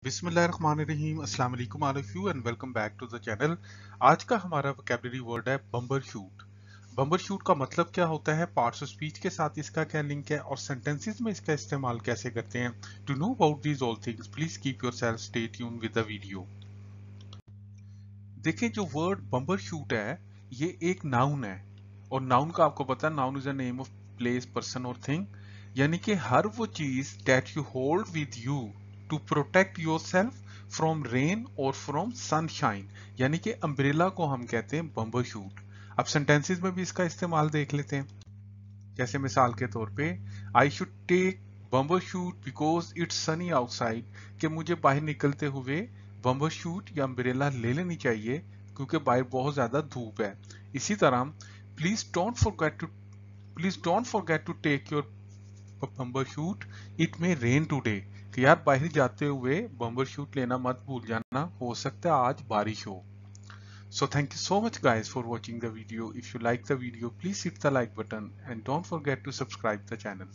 बिस्मिल्लाहिर्रहमानिर्रहीम अस्सलाम वालेकुम all of you and welcome back to the channel. आज का हमारा वोकैबुलरी वर्ड है बम्बर शूट। बम्बर शूट का मतलब क्या होता है, पार्ट्स ऑफ स्पीच के साथ इसका क्या लिंक है और सेंटेंसेस में इसका इस्तेमाल कैसे करते हैं। To know about these all things please keep yourself stay tune with the video. देखिए, जो वर्ड बम्बर शूट है ये एक नाउन है और नाउन का आपको पता है, noun is a name of place, person और थिंग। यानी कि हर वो चीज that you hold with you to protect yourself from rain और फ्रॉम सनशाइन, यानी कि अम्ब्रेला को हम कहते हैं बम्बर शूट। अब सेंटेंसेस में भी इसका इस्तेमाल देख लेते हैं। जैसे मिसाल के तौर पे, I should take bumbershoot because it's sunny outside, कि मुझे बाहर निकलते हुए बम्बर शूट या अम्ब्रेला ले लेनी चाहिए क्योंकि बाहर बहुत ज्यादा धूप है। इसी तरह please don't forget to please don't forget to take your bumbershoot, it may rain today, कि यार बाहर जाते हुए बम्बर शूट लेना मत भूल जाना, हो सकता है आज बारिश हो। So thank you so much guys for watching the video. If you like the video, please hit the like button and don't forget to subscribe the channel.